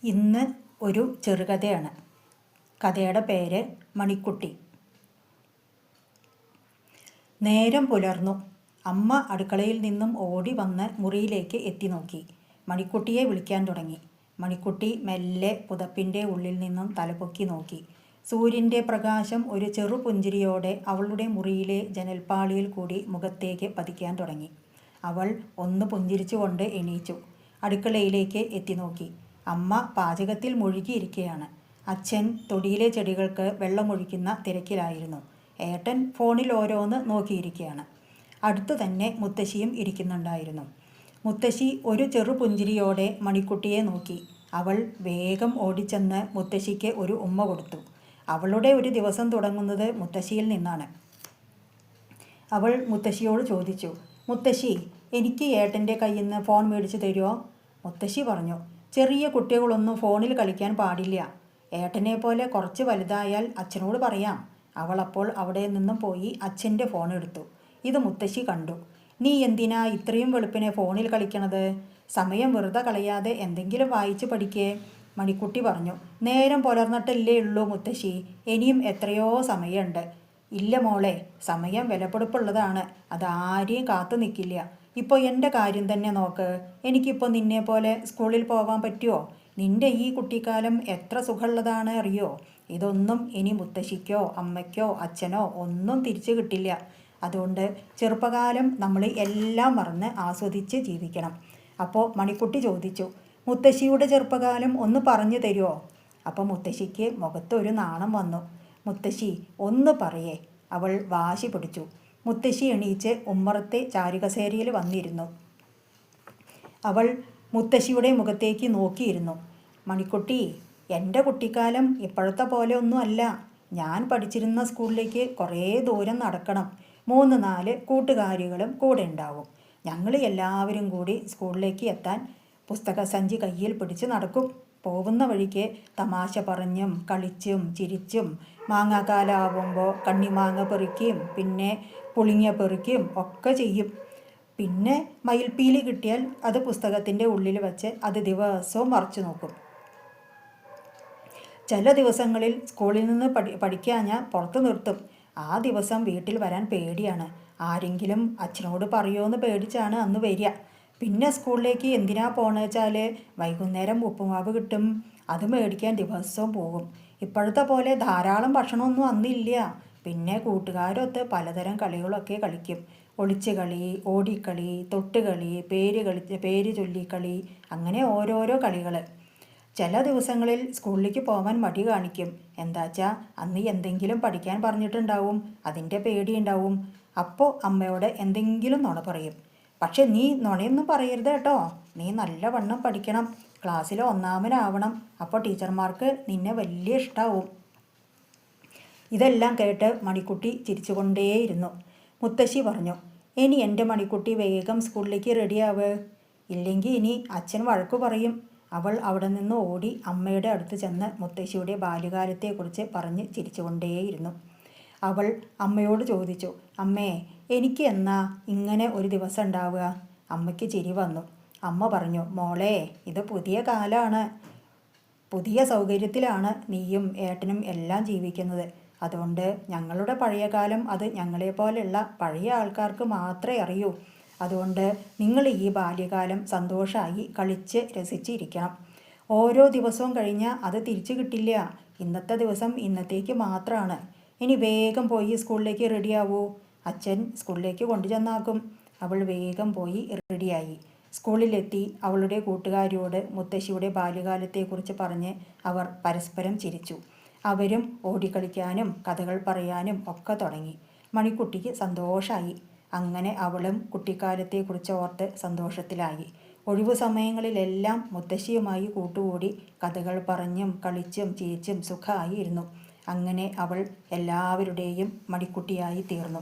ഇന്ന് ഒരു ചെറുകഥയാണ്. കഥയുടെ പേര് മണിക്കുട്ടി. നേരം പുലർന്നു. അമ്മ അടുക്കളയിൽ നിന്നും ഓടി വന്ന് മുറിയിലേക്ക് എത്തി നോക്കി. മണിക്കുട്ടിയെ വിളിക്കാൻ തുടങ്ങി. മണിക്കുട്ടി മെല്ലെ പുതപ്പിൻ്റെ ഉള്ളിൽ നിന്നും തലപൊക്കി നോക്കി. സൂര്യൻ്റെ പ്രകാശം ഒരു ചെറു പുഞ്ചിരിയോടെ അവളുടെ മുറിയിലെ ജനൽപ്പാളിയിൽ കൂടി മുഖത്തേക്ക് പതിക്കാൻ തുടങ്ങി. അവൾ ഒന്ന് പുഞ്ചിരിച്ചുകൊണ്ട് എണീച്ചു. അടുക്കളയിലേക്ക് എത്തി നോക്കി. അമ്മ പാചകത്തിൽ മുഴുകിയിരിക്കുകയാണ്. അച്ഛൻ തൊടിയിലെ ചെടികൾക്ക് വെള്ളമൊഴിക്കുന്ന തിരക്കിലായിരുന്നു. ഏട്ടൻ ഫോണിൽ ഓരോന്ന് നോക്കിയിരിക്കുകയാണ്. അടുത്തു തന്നെ മുത്തശ്ശിയും ഇരിക്കുന്നുണ്ടായിരുന്നു. മുത്തശ്ശി ഒരു ചെറു പുഞ്ചിരിയോടെ മണിക്കുട്ടിയെ നോക്കി. അവൾ വേഗം ഓടിച്ചെന്ന് മുത്തശ്ശിക്ക് ഒരു ഉമ്മ കൊടുത്തു. അവളുടെ ഒരു ദിവസം തുടങ്ങുന്നത് മുത്തശ്ശിയിൽ നിന്നാണ്. അവൾ മുത്തശ്ശിയോട് ചോദിച്ചു, മുത്തശ്ശി, എനിക്ക് ഏട്ടൻ്റെ കയ്യിൽ നിന്ന് ഫോൺ മേടിച്ചു തരുമോ? മുത്തശ്ശി പറഞ്ഞു, ചെറിയ കുട്ടികളൊന്നും ഫോണിൽ കളിക്കാൻ പാടില്ല. ഏട്ടനെ പോലെ കുറച്ച് വലുതായാൽ അച്ഛനോട് പറയാം. അവൾ അപ്പോൾ അവിടെ നിന്നും പോയി അച്ഛൻ്റെ ഫോൺ എടുത്തു. ഇത് മുത്തശ്ശി കണ്ടു. നീ എന്തിനാ ഇത്രയും വെളുപ്പിനെ ഫോണിൽ കളിക്കണത്? സമയം വെറുതെ കളയാതെ എന്തെങ്കിലും വായിച്ച് പഠിക്കേ. മണിക്കുട്ടി പറഞ്ഞു, നേരം പുലർന്നിട്ടല്ലേ ഉള്ളൂ മുത്തശ്ശി, ഇനിയും എത്രയോ സമയമുണ്ട്. ഇല്ല മോളെ, സമയം വിലപിടിപ്പുള്ളതാണ്, അതാരെയും കാത്തു നിൽക്കില്ല. ഇപ്പോൾ എൻ്റെ കാര്യം തന്നെ നോക്ക്. എനിക്കിപ്പോൾ നിന്നെ പോലെ സ്കൂളിൽ പോകാൻ പറ്റുമോ? നിൻ്റെ ഈ കുട്ടിക്കാലം എത്ര സുഖമുള്ളതാണ് അറിയോ? ഇതൊന്നും ഇനി മുത്തശ്ശിക്കോ അമ്മയ്ക്കോ അച്ഛനോ ഒന്നും തിരിച്ചു കിട്ടില്ല. അതുകൊണ്ട് ചെറുപ്പകാലം നമ്മൾ എല്ലാം മറന്ന് ആസ്വദിച്ച് ജീവിക്കണം. അപ്പോൾ മണിക്കുട്ടി ചോദിച്ചു, മുത്തശ്ശിയുടെ ചെറുപ്പകാലം ഒന്ന് പറഞ്ഞു തരുമോ? അപ്പോൾ മുത്തശ്ശിക്ക് മുഖത്ത് ഒരു നാണം വന്നു. മുത്തശ്ശി ഒന്ന് പറയേ, അവൾ വാശി പിടിച്ചു. മുത്തശ്ശി എണീച്ച് ഉമ്മറത്തെ ചാരുകസേരയിൽ വന്നിരുന്നു. അവൾ മുത്തശ്ശിയുടെ മുഖത്തേക്ക് നോക്കിയിരുന്നു. മണിക്കുട്ടി, എൻ്റെ കുട്ടിക്കാലം ഇപ്പോഴത്തെ പോലെ ഒന്നും അല്ല. ഞാൻ പഠിച്ചിരുന്ന സ്കൂളിലേക്ക് കുറേ ദൂരം നടക്കണം. 3-4 കൂട്ടുകാരികളും കൂടെ ഉണ്ടാവും. ഞങ്ങൾ എല്ലാവരും കൂടി സ്കൂളിലേക്ക് എത്താൻ പുസ്തകസഞ്ചി കയ്യിൽ പിടിച്ച് നടക്കും. പോകുന്ന വഴിക്ക് തമാശ പറഞ്ഞും കളിച്ചും ചിരിച്ചും മാങ്ങാക്കാലാവുമ്പോൾ കണ്ണിമാങ്ങ പെറുക്കിയും പിന്നെ പുളിങ്ങ പെറുക്കിയും ഒക്കെ ചെയ്യും. പിന്നെ മയിൽപ്പീലി കിട്ടിയാൽ അത് പുസ്തകത്തിൻ്റെ ഉള്ളിൽ വെച്ച് അത് ദിവസവും മറച്ചു നോക്കും. ചില ദിവസങ്ങളിൽ സ്കൂളിൽ നിന്ന് പഠിക്കാൻ ഞാൻ പുറത്ത് നിർത്തും. ആ ദിവസം വീട്ടിൽ വരാൻ പേടിയാണ്. ആരെങ്കിലും അച്ഛനോട് പറയുമോയെന്ന് പേടിച്ചാണ് അന്ന് വരിക. പിന്നെ സ്കൂളിലേക്ക് എന്തിനാ പോണെന്ന് വെച്ചാൽ വൈകുന്നേരം ഉപ്പുമാവ് കിട്ടും. അത് മേടിക്കാൻ ദിവസവും പോകും. ഇപ്പോഴത്തെ പോലെ ധാരാളം ഭക്ഷണമൊന്നും അന്നില്ല. പിന്നെ കൂട്ടുകാരൊത്ത് പലതരം കളികളൊക്കെ കളിക്കും. ഒളിച്ച് കളി, ഓടിക്കളി, തൊട്ടുകളി, പേര് ചൊല്ലിക്കളി, അങ്ങനെ ഓരോരോ കളികൾ. ചില ദിവസങ്ങളിൽ സ്കൂളിലേക്ക് പോകാൻ മടി കാണിക്കും. എന്താച്ചാൽ അന്ന് എന്തെങ്കിലും പഠിക്കാൻ പറഞ്ഞിട്ടുണ്ടാവും, അതിൻ്റെ പേടിയുണ്ടാവും. അപ്പോൾ അമ്മയോട് എന്തെങ്കിലും നുണ പറയും. പക്ഷെ നീ നുണയൊന്നും പറയരുത് കേട്ടോ. നീ നല്ലവണ്ണം പഠിക്കണം, ക്ലാസ്സിൽ ഒന്നാമനാവണം. അപ്പോൾ ടീച്ചർമാർക്ക് നിന്നെ വലിയ ഇഷ്ടമാവും. ഇതെല്ലാം കേട്ട് മണിക്കുട്ടി ചിരിച്ചുകൊണ്ടേയിരുന്നു. മുത്തശ്ശി പറഞ്ഞു, ഇനി എൻ്റെ മണിക്കുട്ടി വേഗം സ്കൂളിലേക്ക് റെഡിയാവ്, ഇല്ലെങ്കിൽ ഇനി അച്ഛൻ വഴക്കു പറയും. അവൾ അവിടെ നിന്ന് ഓടി അമ്മയുടെ അടുത്ത് ചെന്ന് മുത്തശ്ശിയുടെ ബാല്യകാലത്തെക്കുറിച്ച് പറഞ്ഞ് ചിരിച്ചുകൊണ്ടേയിരുന്നു. അവൾ അമ്മയോട് ചോദിച്ചു, അമ്മേ, എനിക്ക് എന്നാ ഇങ്ങനെ ഒരു ദിവസം ഉണ്ടാവുക? അമ്മയ്ക്ക് ചിരി വന്നു. അമ്മ പറഞ്ഞു, മോളെ, ഇത് പുതിയ കാലമാണ്. പുതിയ സൗകര്യത്തിലാണ് നീയും ഏട്ടനും എല്ലാം ജീവിക്കുന്നത്. അതുകൊണ്ട് ഞങ്ങളുടെ പഴയ കാലം അത് ഞങ്ങളെപ്പോലെയുള്ള പഴയ ആൾക്കാർക്ക് മാത്രമേ അറിയൂ. അതുകൊണ്ട് നിങ്ങൾ ഈ ബാല്യകാലം സന്തോഷമായി കളിച്ച് രസിച്ചിരിക്കണം. ഓരോ ദിവസവും കഴിഞ്ഞാൽ അത് തിരിച്ചു കിട്ടില്ല. ഇന്നത്തെ ദിവസം ഇന്നത്തേക്ക് മാത്രമാണ്. ഇനി വേഗം പോയി സ്കൂളിലേക്ക് റെഡിയാവൂ. അച്ഛൻ സ്കൂളിലേക്ക് കൊണ്ടുചെന്നാക്കും. അവൾ വേഗം പോയി റെഡിയായി. സ്കൂളിലെത്തി അവളുടെ കൂട്ടുകാരിയോട് മുത്തശ്ശിയുടെ ബാല്യകാലത്തെക്കുറിച്ച് പറഞ്ഞ് അവർ പരസ്പരം ചിരിച്ചു. അവരും ഓടിക്കളിക്കാനും കഥകൾ പറയാനും ഒക്കെ തുടങ്ങി. മണിക്കുട്ടിക്ക് സന്തോഷമായി. അങ്ങനെ അവളും കുട്ടിക്കാലത്തെക്കുറിച്ച് ഓർത്ത് സന്തോഷത്തിലായി. ഒഴിവു സമയങ്ങളിലെല്ലാം മുത്തശ്ശിയുമായി കൂട്ടുകൂടി കഥകൾ പറഞ്ഞും കളിച്ചും ചിരിച്ചും സുഖമായി ഇരുന്നു. അങ്ങനെ അവൾ എല്ലാവരുടെയും മണിക്കുട്ടിയായി തീർന്നു.